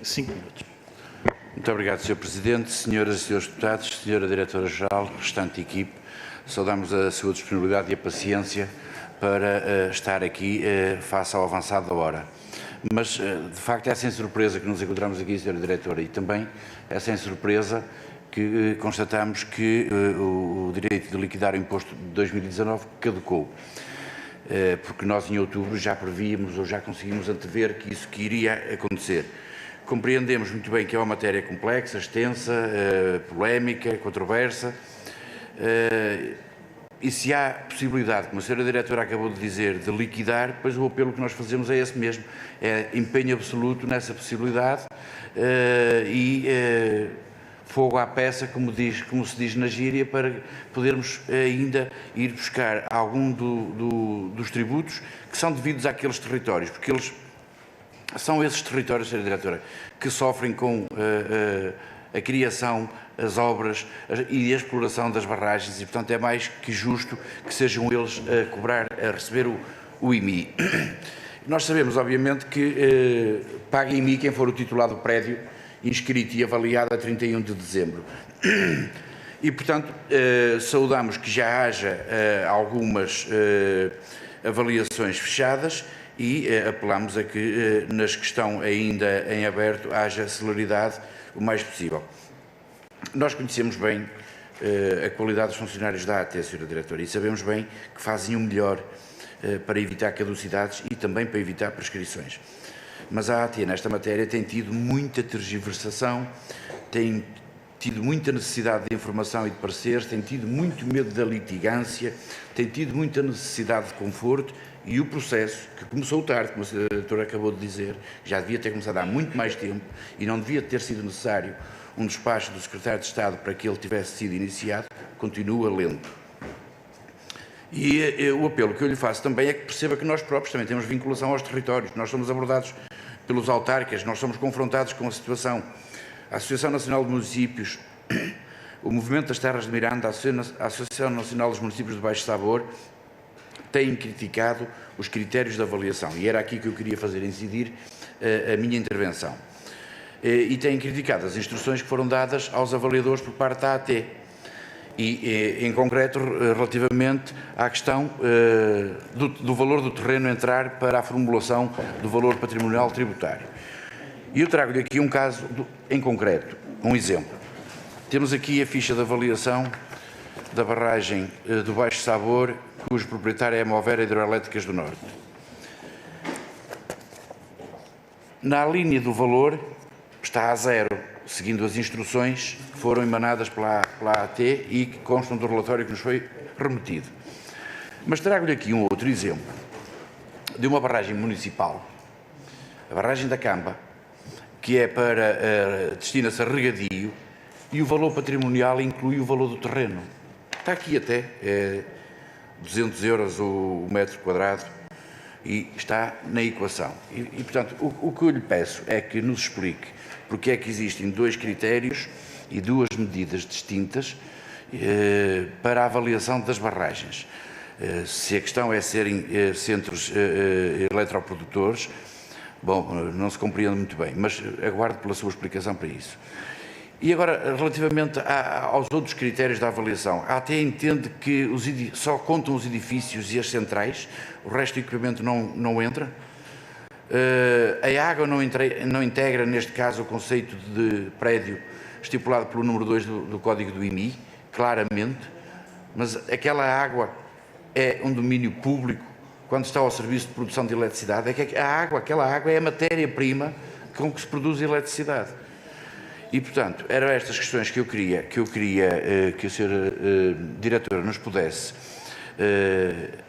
5 minutos. Muito obrigado, Sr. Presidente, senhoras e senhores deputados, Senhora Diretora-Geral, restante equipe, saudamos a sua disponibilidade e a paciência para estar aqui face ao avançado da hora. Mas, de facto, é sem surpresa que nos encontramos aqui, Senhora Diretora, e também é sem surpresa que constatamos que o direito de liquidar o imposto de 2019 caducou. Porque nós, em outubro, já prevíamos ou já conseguimos antever que isso que iria acontecer. Compreendemos muito bem que é uma matéria complexa, extensa, polémica, controversa, e se há possibilidade, como a Sra. Diretora acabou de dizer, de liquidar, pois o apelo que nós fazemos é esse mesmo, é empenho absoluto nessa possibilidade e fogo à peça, como se diz na gíria, para podermos ainda ir buscar algum dos tributos que são devidos àqueles territórios, porque eles são esses territórios, Sra. Diretora, que sofrem com a criação, as obras e a exploração das barragens e, portanto, é mais que justo que sejam eles a receber o IMI. Nós sabemos, obviamente, que paga IMI quem for o titular do prédio inscrito e avaliado a 31 de dezembro. E, portanto, saudamos que já haja algumas avaliações fechadas e apelamos a que, nas que estão ainda em aberto, haja celeridade o mais possível. Nós conhecemos bem a qualidade dos funcionários da AT, Sra. Diretora, e sabemos bem que fazem o melhor para evitar caducidades e também para evitar prescrições. Mas a AT, nesta matéria, tem tido muita tergiversação, tem tido muita necessidade de informação e de pareceres, tem tido muito medo da litigância, tem tido muita necessidade de conforto e o processo, que começou tarde, como a Sra. Diretora acabou de dizer, já devia ter começado há muito mais tempo e não devia ter sido necessário um despacho do Secretário de Estado para que ele tivesse sido iniciado, continua lento. E o apelo que eu lhe faço também é que perceba que nós próprios também temos vinculação aos territórios, nós somos abordados pelos autarcas, nós somos confrontados com a situação. A Associação Nacional de Municípios, o Movimento das Terras de Miranda, a Associação Nacional dos Municípios de Baixo Sabor, têm criticado os critérios de avaliação e era aqui que eu queria fazer incidir a minha intervenção. E têm criticado as instruções que foram dadas aos avaliadores por parte da AT e, em concreto, relativamente à questão do valor do terreno entrar para a formulação do valor patrimonial tributário. E eu trago-lhe aqui um caso em concreto, um exemplo. Temos aqui a ficha de avaliação da barragem do Baixo Sabor, cujo proprietário é a Movera Hidroelétricas do Norte. Na linha do valor está a zero, seguindo as instruções que foram emanadas pela AT e que constam do relatório que nos foi remetido. Mas trago-lhe aqui um outro exemplo de uma barragem municipal, a barragem da Camba, que é destina-se a regadio e o valor patrimonial inclui o valor do terreno. Está aqui até 200 euros o metro quadrado e está na equação. E portanto, o que eu lhe peço é que nos explique porque é que existem dois critérios e duas medidas distintas para a avaliação das barragens. Se a questão é serem centros eletroprodutores, bom, não se compreende muito bem, mas aguardo pela sua explicação para isso. E agora, relativamente aos outros critérios da avaliação, a AT entende que só contam os edifícios e as centrais, o resto do equipamento não entra? A água não integra, neste caso, o conceito de prédio estipulado pelo número 2 do Código do IMI, claramente, mas aquela água é um domínio público quando está ao serviço de produção de eletricidade. É que aquela água é a matéria-prima com que se produz eletricidade. E, portanto, eram estas questões que eu queria que a Sra. Diretora nos pudesse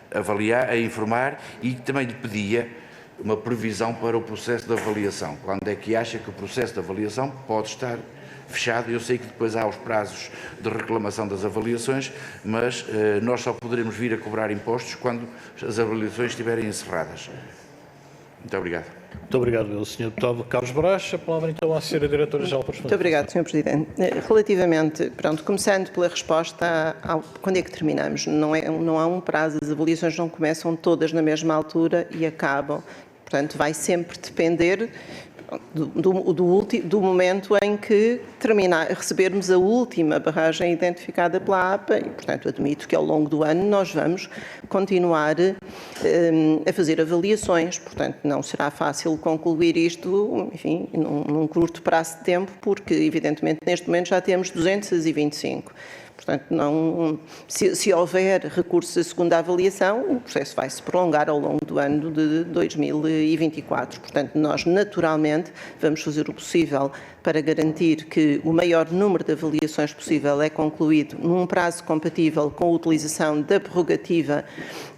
avaliar, informar e também lhe pedia uma previsão para o processo de avaliação. Quando é que acha que o processo de avaliação pode estar fechado? Eu sei que depois há os prazos de reclamação das avaliações, mas nós só poderemos vir a cobrar impostos quando as avaliações estiverem encerradas. Muito obrigado. Muito obrigado, Sr. Deputado Carlos Brás. A palavra então à Sra. Diretora-Geral para responder. Muito obrigado, Sr. Presidente. Relativamente, começando pela resposta quando é que terminamos? Não há um prazo, as avaliações não começam todas na mesma altura e acabam. Portanto, vai sempre depender do momento em que recebermos a última barragem identificada pela APA e, portanto, admito que ao longo do ano nós vamos continuar a fazer avaliações. Portanto, não será fácil concluir isto, enfim, num curto prazo de tempo, porque, evidentemente, neste momento já temos 225. Portanto, se houver recursos à segunda avaliação, o processo vai se prolongar ao longo do ano de 2024. Portanto, nós naturalmente vamos fazer o possível para garantir que o maior número de avaliações possível é concluído num prazo compatível com a utilização da prerrogativa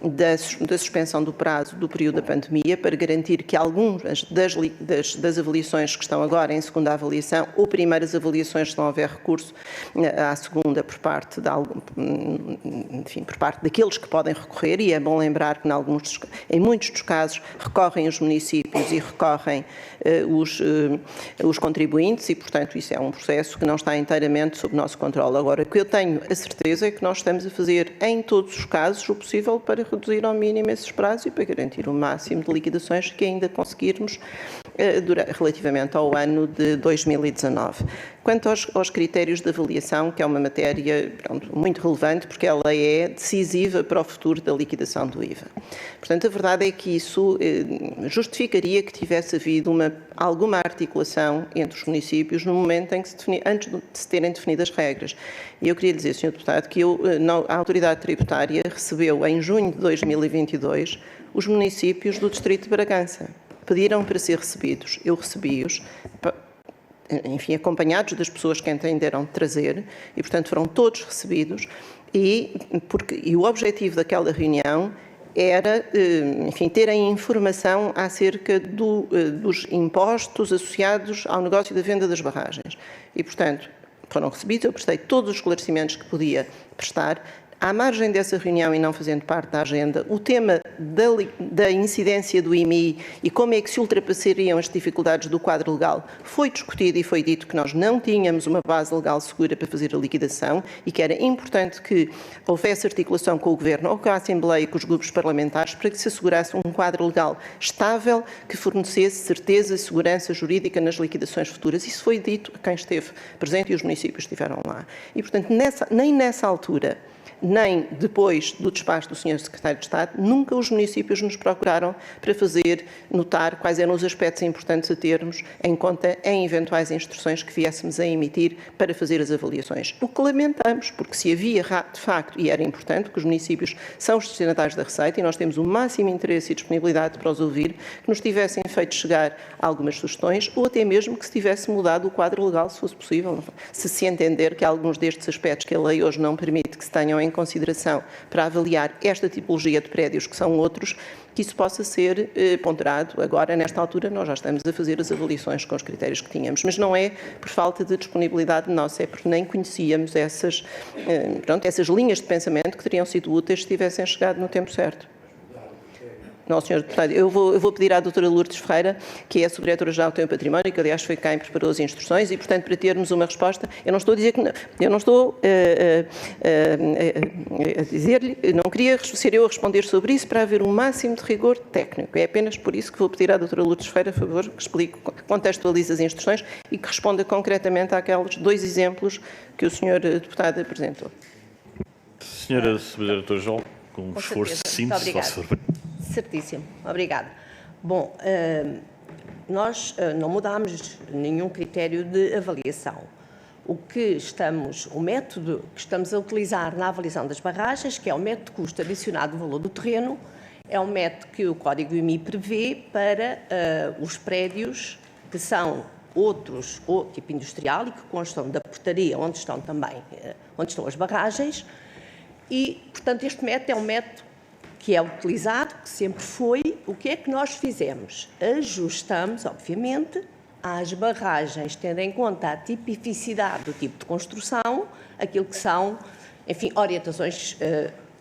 da suspensão do prazo do período da pandemia, para garantir que algumas das avaliações que estão agora em segunda avaliação ou primeiras avaliações, se não houver recurso à segunda por parte daqueles que podem recorrer, e é bom lembrar que em muitos dos casos recorrem os municípios e recorrem os contribuintes, e, portanto, isso é um processo que não está inteiramente sob nosso controle. Agora, o que eu tenho a certeza é que nós estamos a fazer, em todos os casos, o possível para reduzir ao mínimo esses prazos e para garantir o máximo de liquidações que ainda conseguirmos relativamente ao ano de 2019. Quanto aos critérios de avaliação, que é uma matéria muito relevante, porque ela é decisiva para o futuro da liquidação do IVA. Portanto, a verdade é que isso justificaria que tivesse havido alguma articulação entre os municípios no momento em que antes de se terem definido as regras. E eu queria dizer, Sr. Deputado, que a Autoridade Tributária recebeu em junho de 2022 os municípios do Distrito de Bragança. Pediram para ser recebidos, eu recebi-os, enfim, acompanhados das pessoas que entenderam trazer, e, portanto, foram todos recebidos, e o objetivo daquela reunião era, enfim, terem informação acerca dos impostos associados ao negócio da venda das barragens. E, portanto, foram recebidos, eu prestei todos os esclarecimentos que podia prestar. À margem dessa reunião e não fazendo parte da agenda, o tema da incidência do IMI e como é que se ultrapassariam as dificuldades do quadro legal foi discutido e foi dito que nós não tínhamos uma base legal segura para fazer a liquidação e que era importante que houvesse articulação com o Governo ou com a Assembleia e com os grupos parlamentares para que se assegurasse um quadro legal estável que fornecesse certeza e segurança jurídica nas liquidações futuras. Isso foi dito a quem esteve presente e os municípios estiveram lá. E, portanto, nem nessa altura, nem depois do despacho do Sr. Secretário de Estado, nunca os municípios nos procuraram para fazer notar quais eram os aspectos importantes a termos em conta em eventuais instruções que viéssemos a emitir para fazer as avaliações. O que lamentamos, porque se havia de facto, e era importante, que os municípios são os destinatários da receita e nós temos o máximo interesse e disponibilidade para os ouvir, que nos tivessem feito chegar algumas sugestões ou até mesmo que se tivesse mudado o quadro legal, se fosse possível, se entender que alguns destes aspectos que a lei hoje não permite que se tenham em consideração para avaliar esta tipologia de prédios, que são outros, que isso possa ser ponderado. Agora, nesta altura, nós já estamos a fazer as avaliações com os critérios que tínhamos, mas não é por falta de disponibilidade nossa, é porque nem conhecíamos essas linhas de pensamento que teriam sido úteis se tivessem chegado no tempo certo. Não, Sr. Deputado, eu vou pedir à doutora Lourdes Ferreira, que é a Subdiretora-Geral do Bem e Património, que aliás foi quem preparou as instruções, e, portanto, para termos uma resposta, eu não estou a dizer que não, eu não estou a dizer-lhe, não queria ser eu a responder sobre isso para haver um máximo de rigor técnico. É apenas por isso que vou pedir à doutora Lourdes Ferreira, por favor, que explique, contextualize as instruções e que responda concretamente àqueles dois exemplos que o Sr. Deputado apresentou. Senhora Subdiretora-Geral, com um esforço de síntese, faço favor. Certíssimo, obrigada. Bom, nós não mudámos nenhum critério de avaliação. O método que estamos a utilizar na avaliação das barragens, que é o método de custo adicionado do valor do terreno, é um método que o Código IMI prevê para os prédios que são outros, ou tipo industrial, e que constam da portaria onde estão as barragens, e, portanto, este método é um método que é utilizado, que sempre foi. O que é que nós fizemos? Ajustamos, obviamente, às barragens, tendo em conta a tipificidade do tipo de construção, aquilo que são, enfim, orientações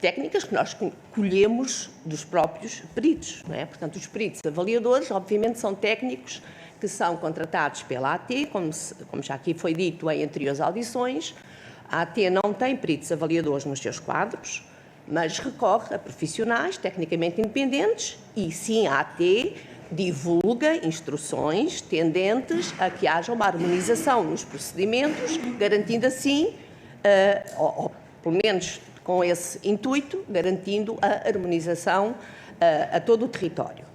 técnicas que nós colhemos dos próprios peritos, não é? Portanto, os peritos avaliadores, obviamente, são técnicos que são contratados pela AT, como já aqui foi dito em anteriores audições. A AT não tem peritos avaliadores nos seus quadros, mas recorre a profissionais tecnicamente independentes e, sim, a AT divulga instruções tendentes a que haja uma harmonização nos procedimentos, garantindo assim, ou pelo menos com esse intuito, garantindo a harmonização a todo o território.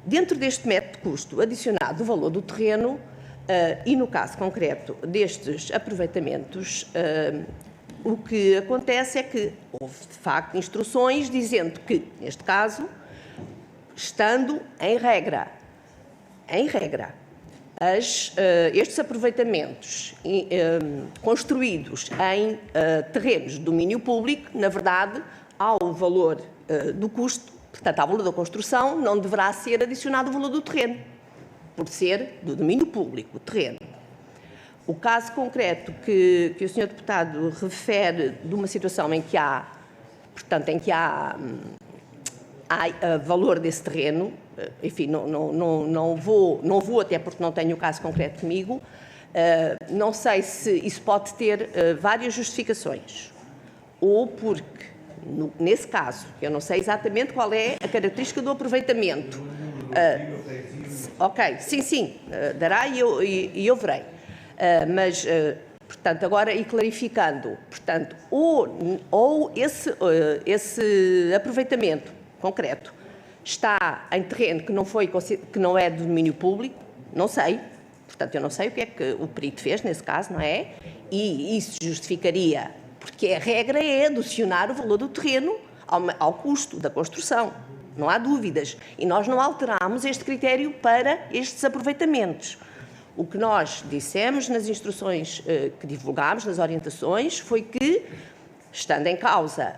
Dentro deste método de custo adicionado do valor do terreno, e no caso concreto destes aproveitamentos, o que acontece é que houve, de facto, instruções dizendo que, neste caso, estando em regra, estes aproveitamentos construídos em terrenos de domínio público, na verdade, ao valor do custo, portanto, ao valor da construção, não deverá ser adicionado o valor do terreno, por ser do domínio público, o terreno. O caso concreto que o Sr. Deputado refere de uma situação em que há, portanto, há valor desse terreno, enfim, não vou, até porque não tenho o caso concreto comigo, não sei se isso pode ter várias justificações, ou porque, nesse caso, eu não sei exatamente qual é a característica do aproveitamento. Ok, sim, dará e eu verei. Mas, portanto, agora e clarificando, portanto, ou esse aproveitamento concreto está em terreno que não é de domínio público, não sei, portanto, eu não sei o que é que o perito fez nesse caso, não é? E isso justificaria, porque a regra é adicionar o valor do terreno ao custo da construção, não há dúvidas. E nós não alteramos este critério para estes aproveitamentos. O que nós dissemos nas instruções que divulgámos, nas orientações, foi que, estando em causa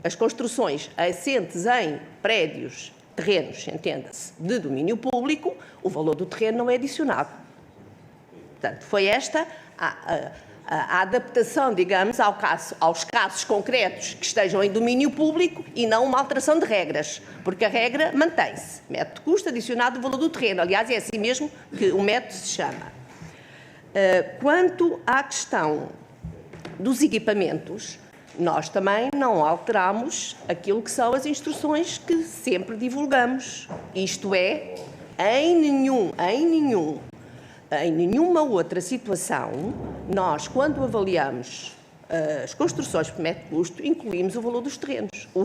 as construções assentes em prédios, terrenos, entenda-se, de domínio público, o valor do terreno não é adicionado. Portanto, foi esta a adaptação, digamos, aos casos concretos que estejam em domínio público e não uma alteração de regras, porque a regra mantém-se. Método de custo adicionado do valor do terreno. Aliás, é assim mesmo que o método se chama. Quanto à questão dos equipamentos, nós também não alteramos aquilo que são as instruções que sempre divulgamos. Isto é, em nenhuma outra situação, nós, quando avaliamos as construções por método de custo, incluímos o valor dos terrenos, o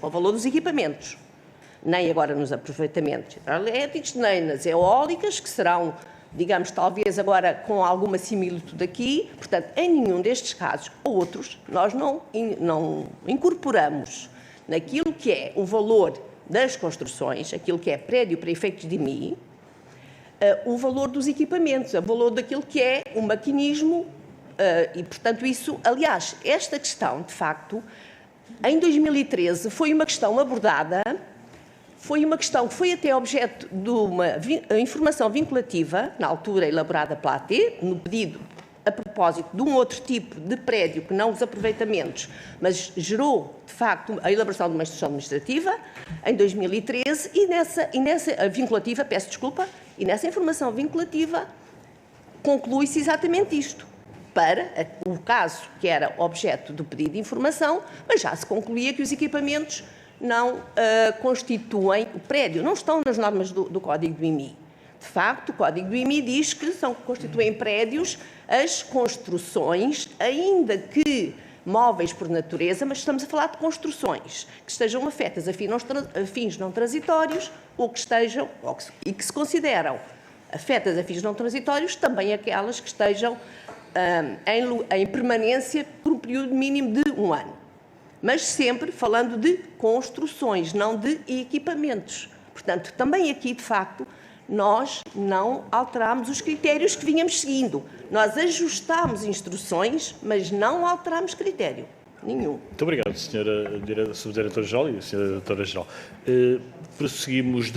valor dos equipamentos. Nem agora nos aproveitamentos elétricos, nem nas eólicas, que serão, digamos, talvez agora com alguma similitude aqui. Portanto, em nenhum destes casos ou outros, nós não incorporamos naquilo que é o valor das construções, aquilo que é prédio para efeitos de IMI, o valor dos equipamentos, o valor daquilo que é o maquinismo e, portanto, isso, aliás, esta questão, de facto, em 2013 foi uma questão abordada, foi uma questão que foi até objeto de uma informação vinculativa, na altura elaborada pela AT, no pedido a propósito de um outro tipo de prédio que não os aproveitamentos, mas gerou, de facto, a elaboração de uma instrução administrativa em 2013 e nessa vinculativa, peço desculpa, e nessa informação vinculativa conclui-se exatamente isto, para o caso que era objeto do pedido de informação, mas já se concluía que os equipamentos não constituem o prédio, não estão nas normas do Código do IMI. De facto, o Código do IMI diz que constituem prédios as construções, ainda que móveis por natureza, mas estamos a falar de construções que estejam afetas a fins não transitórios ou que estejam, e que se consideram afetas a fins não transitórios, também aquelas que estejam em permanência por um período mínimo de 1 ano. Mas sempre falando de construções, não de equipamentos. Portanto, também aqui, de facto, nós não alterámos os critérios que vínhamos seguindo. Nós ajustámos instruções, mas não alterámos critério nenhum. Muito obrigado, Sra. Subdiretora-Geral e Sra. Diretora-Geral. Prosseguimos